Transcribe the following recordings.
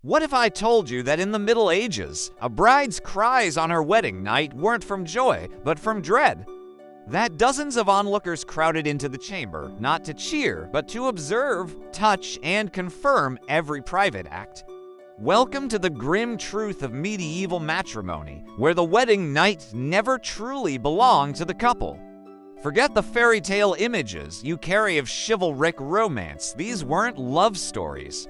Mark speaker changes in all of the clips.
Speaker 1: What if I told you that in the Middle Ages, a bride's cries on her wedding night weren't from joy, but from dread? That dozens of onlookers crowded into the chamber, not to cheer, but to observe, touch, and confirm every private act. Welcome to the grim truth of medieval matrimony, where the wedding night never truly belonged to the couple. Forget the fairy tale images you carry of chivalric romance. These weren't love stories.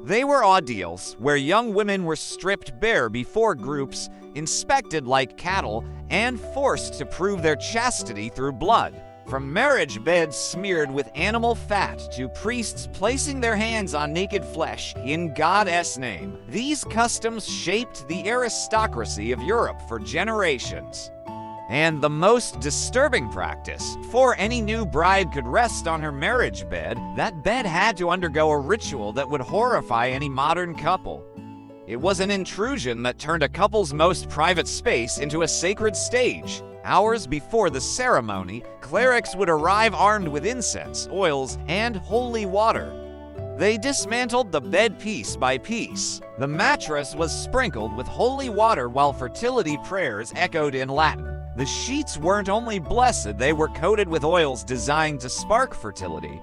Speaker 1: They were ordeals, where young women were stripped bare before groups, inspected like cattle, and forced to prove their chastity through blood. From marriage beds smeared with animal fat to priests placing their hands on naked flesh in God's name, these customs shaped the aristocracy of Europe for generations. And the most disturbing practice, before any new bride could rest on her marriage bed, that bed had to undergo a ritual that would horrify any modern couple. It was an intrusion that turned a couple's most private space into a sacred stage. Hours before the ceremony, clerics would arrive armed with incense, oils, and holy water. They dismantled the bed piece by piece. The mattress was sprinkled with holy water while fertility prayers echoed in Latin. The sheets weren't only blessed, they were coated with oils designed to spark fertility.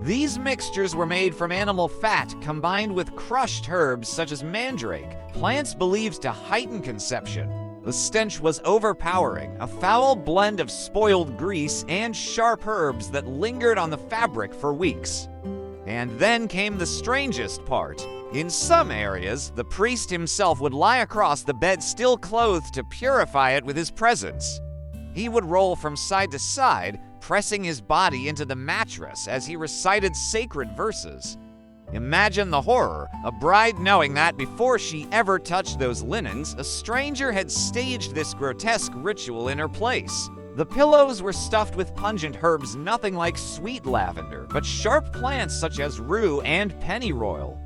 Speaker 1: These mixtures were made from animal fat combined with crushed herbs such as mandrake, plants believed to heighten conception. The stench was overpowering, a foul blend of spoiled grease and sharp herbs that lingered on the fabric for weeks. And then came the strangest part. In some areas, the priest himself would lie across the bed still clothed to purify it with his presence. He would roll from side to side, pressing his body into the mattress as he recited sacred verses. Imagine the horror, a bride knowing that before she ever touched those linens, a stranger had staged this grotesque ritual in her place. The pillows were stuffed with pungent herbs nothing like sweet lavender, but sharp plants such as rue and pennyroyal.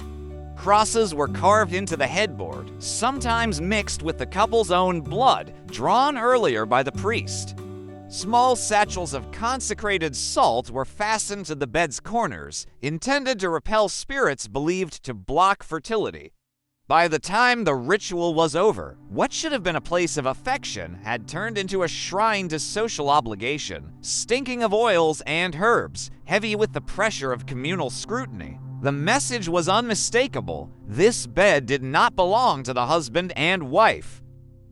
Speaker 1: Crosses were carved into the headboard, sometimes mixed with the couple's own blood, drawn earlier by the priest. Small satchels of consecrated salt were fastened to the bed's corners, intended to repel spirits believed to block fertility. By the time the ritual was over, what should have been a place of affection had turned into a shrine to social obligation, stinking of oils and herbs, heavy with the pressure of communal scrutiny. The message was unmistakable. This bed did not belong to the husband and wife.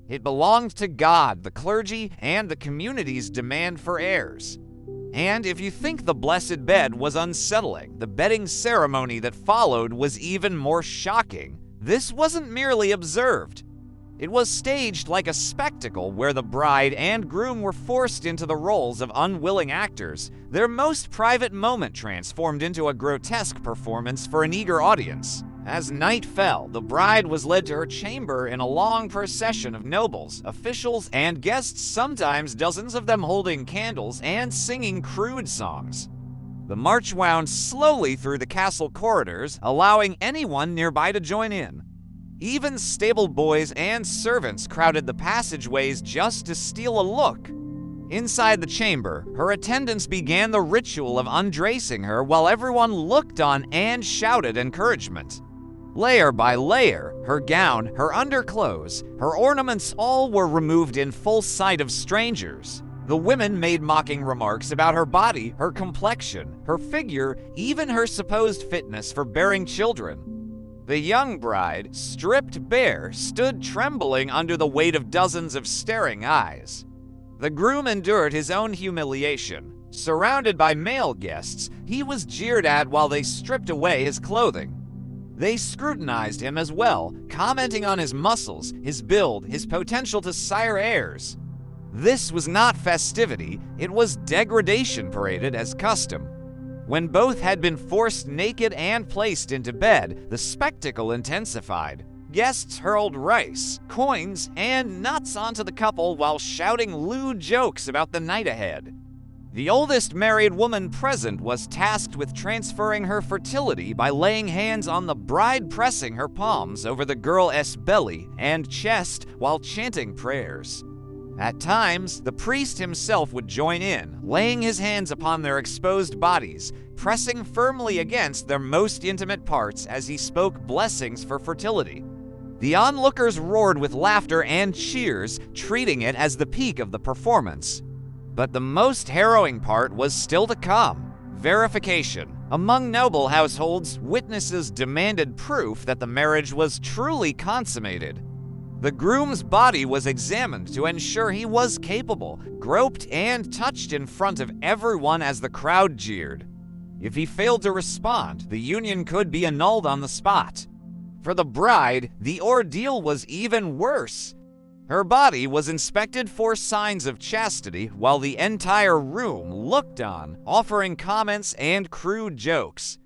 Speaker 1: It belonged to God, the clergy, and the community's demand for heirs. And if you think the blessed bed was unsettling, the bedding ceremony that followed was even more shocking. This wasn't merely observed. It was staged like a spectacle where the bride and groom were forced into the roles of unwilling actors, their most private moment transformed into a grotesque performance for an eager audience. As night fell, the bride was led to her chamber in a long procession of nobles, officials, and guests, sometimes dozens of them holding candles and singing crude songs. The march wound slowly through the castle corridors, allowing anyone nearby to join in. Even stable boys and servants crowded the passageways just to steal a look. Inside the chamber, her attendants began the ritual of undressing her while everyone looked on and shouted encouragement. Layer by layer, her gown, her underclothes, her ornaments all were removed in full sight of strangers. The women made mocking remarks about her body, her complexion, her figure, even her supposed fitness for bearing children. The young bride, stripped bare, stood trembling under the weight of dozens of staring eyes. The groom endured his own humiliation. Surrounded by male guests, he was jeered at while they stripped away his clothing. They scrutinized him as well, commenting on his muscles, his build, his potential to sire heirs. This was not festivity, it was degradation paraded as custom. When both had been forced naked and placed into bed, the spectacle intensified. Guests hurled rice, coins, and nuts onto the couple while shouting lewd jokes about the night ahead. The oldest married woman present was tasked with transferring her fertility by laying hands on the bride, pressing her palms over the girl's belly and chest while chanting prayers. At times, the priest himself would join in, laying his hands upon their exposed bodies, pressing firmly against their most intimate parts as he spoke blessings for fertility. The onlookers roared with laughter and cheers, treating it as the peak of the performance. But the most harrowing part was still to come: verification. Among noble households, witnesses demanded proof that the marriage was truly consummated. The groom's body was examined to ensure he was capable, groped and touched in front of everyone as the crowd jeered. If he failed to respond, the union could be annulled on the spot. For the bride, the ordeal was even worse. Her body was inspected for signs of chastity while the entire room looked on, offering comments and crude jokes.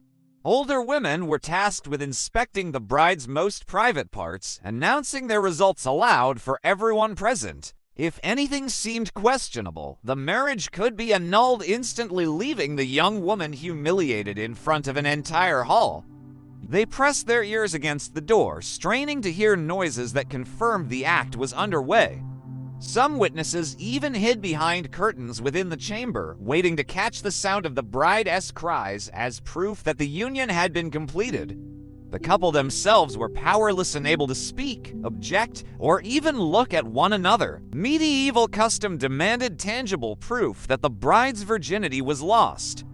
Speaker 1: Older women were tasked with inspecting the bride's most private parts, announcing their results aloud for everyone present. If anything seemed questionable, the marriage could be annulled, instantly leaving the young woman humiliated in front of an entire hall. They pressed their ears against the door, straining to hear noises that confirmed the act was underway. Some witnesses even hid behind curtains within the chamber, waiting to catch the sound of the bride's cries as proof that the union had been completed. The couple themselves were powerless, unable to speak, object, or even look at one another. Medieval custom demanded tangible proof that the bride's virginity was lost.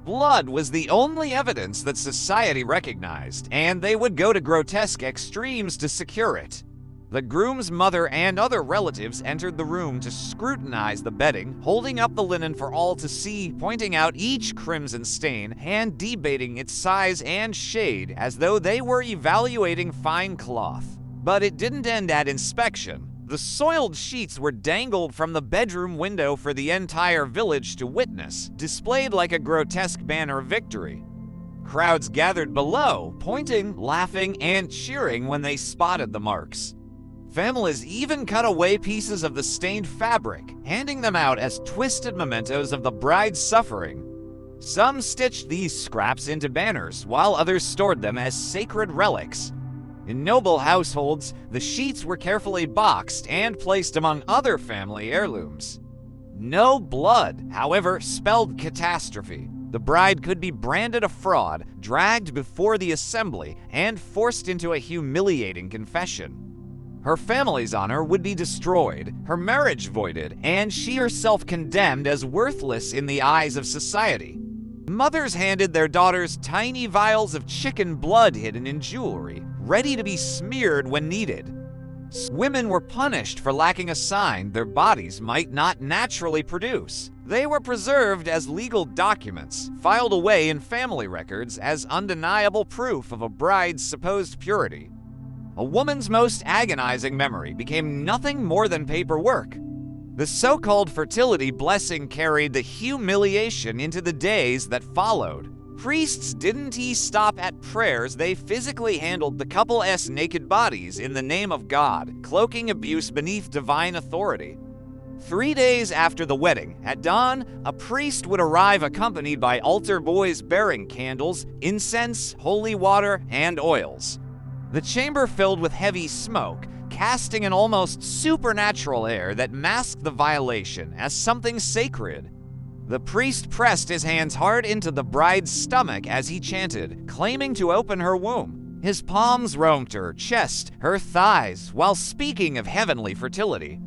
Speaker 1: Blood was the only evidence that society recognized, and they would go to grotesque extremes to secure it. The groom's mother and other relatives entered the room to scrutinize the bedding, holding up the linen for all to see, pointing out each crimson stain and debating its size and shade as though they were evaluating fine cloth. But it didn't end at inspection. The soiled sheets were dangled from the bedroom window for the entire village to witness, displayed like a grotesque banner of victory. Crowds gathered below, pointing, laughing, and cheering when they spotted the marks. Families even cut away pieces of the stained fabric, handing them out as twisted mementos of the bride's suffering. Some stitched these scraps into banners, while others stored them as sacred relics. In noble households, the sheets were carefully boxed and placed among other family heirlooms. No blood, however, spelled catastrophe. The bride could be branded a fraud, dragged before the assembly, and forced into a humiliating confession. Her family's honor would be destroyed, her marriage voided, and she herself condemned as worthless in the eyes of society. Mothers handed their daughters tiny vials of chicken blood hidden in jewelry, ready to be smeared when needed. Women were punished for lacking a sign their bodies might not naturally produce. They were preserved as legal documents, filed away in family records as undeniable proof of a bride's supposed purity. A woman's most agonizing memory became nothing more than paperwork. The so-called fertility blessing carried the humiliation into the days that followed. Priests didn't stop at prayers, they physically handled the couple's naked bodies in the name of God, cloaking abuse beneath divine authority. 3 days after the wedding, at dawn, a priest would arrive accompanied by altar boys bearing candles, incense, holy water, and oils. The chamber filled with heavy smoke, casting an almost supernatural air that masked the violation as something sacred. The priest pressed his hands hard into the bride's stomach as he chanted, claiming to open her womb. His palms roamed her chest, her thighs, while speaking of heavenly fertility.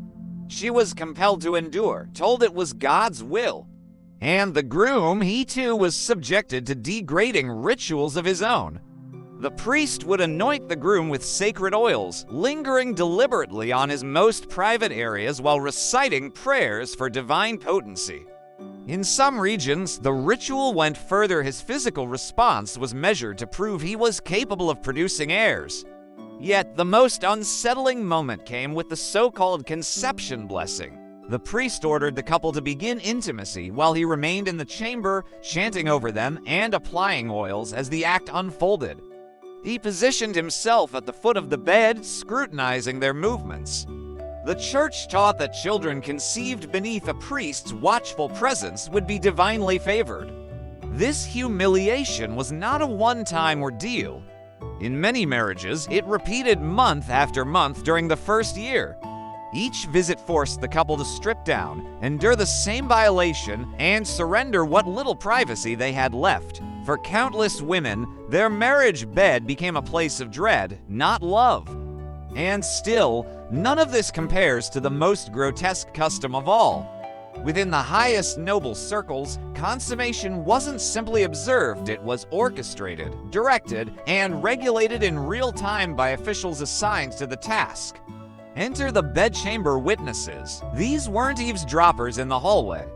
Speaker 1: She was compelled to endure, told it was God's will. And the groom, he too was subjected to degrading rituals of his own. The priest would anoint the groom with sacred oils, lingering deliberately on his most private areas while reciting prayers for divine potency. In some regions, the ritual went further. His physical response was measured to prove he was capable of producing heirs. Yet, the most unsettling moment came with the so-called conception blessing. The priest ordered the couple to begin intimacy while he remained in the chamber, chanting over them and applying oils as the act unfolded. He positioned himself at the foot of the bed, scrutinizing their movements. The church taught that children conceived beneath a priest's watchful presence would be divinely favored. This humiliation was not a one-time ordeal. In many marriages, it repeated month after month during the first year. Each visit forced the couple to strip down, endure the same violation, and surrender what little privacy they had left. For countless women, their marriage bed became a place of dread, not love. And still, none of this compares to the most grotesque custom of all. Within the highest noble circles, consummation wasn't simply observed, it was orchestrated, directed, and regulated in real time by officials assigned to the task. Enter the bedchamber witnesses. These weren't eavesdroppers in the hallway.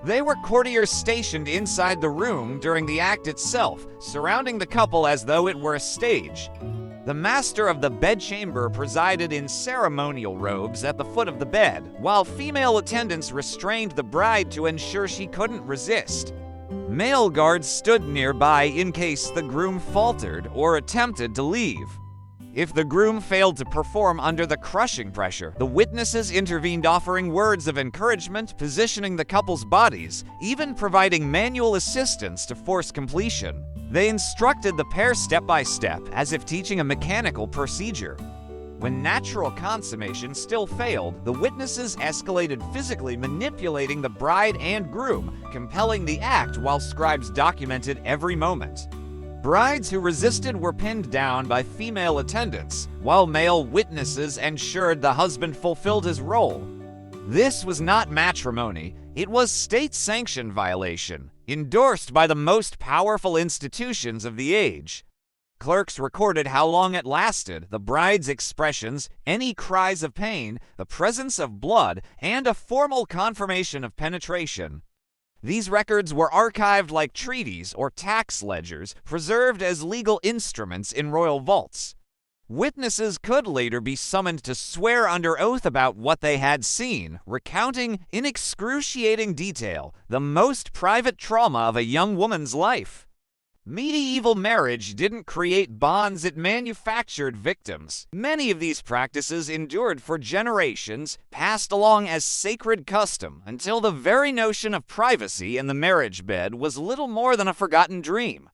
Speaker 1: They were courtiers stationed inside the room during the act itself, surrounding the couple as though it were a stage. The master of the bedchamber presided in ceremonial robes at the foot of the bed, while female attendants restrained the bride to ensure she couldn't resist. Male guards stood nearby in case the groom faltered or attempted to leave. If the groom failed to perform under the crushing pressure, the witnesses intervened, offering words of encouragement, positioning the couple's bodies, even providing manual assistance to force completion. They instructed the pair step by step, as if teaching a mechanical procedure. When natural consummation still failed, the witnesses escalated, physically manipulating the bride and groom, compelling the act while scribes documented every moment. Brides who resisted were pinned down by female attendants, while male witnesses ensured the husband fulfilled his role. This was not matrimony, it was state-sanctioned violation, endorsed by the most powerful institutions of the age. Clerks recorded how long it lasted, the bride's expressions, any cries of pain, the presence of blood, and a formal confirmation of penetration. These records were archived like treaties or tax ledgers, preserved as legal instruments in royal vaults. Witnesses could later be summoned to swear under oath about what they had seen, recounting in excruciating detail the most private trauma of a young woman's life. Medieval marriage didn't create bonds, it manufactured victims. Many of these practices endured for generations, passed along as sacred custom, until the very notion of privacy in the marriage bed was little more than a forgotten dream.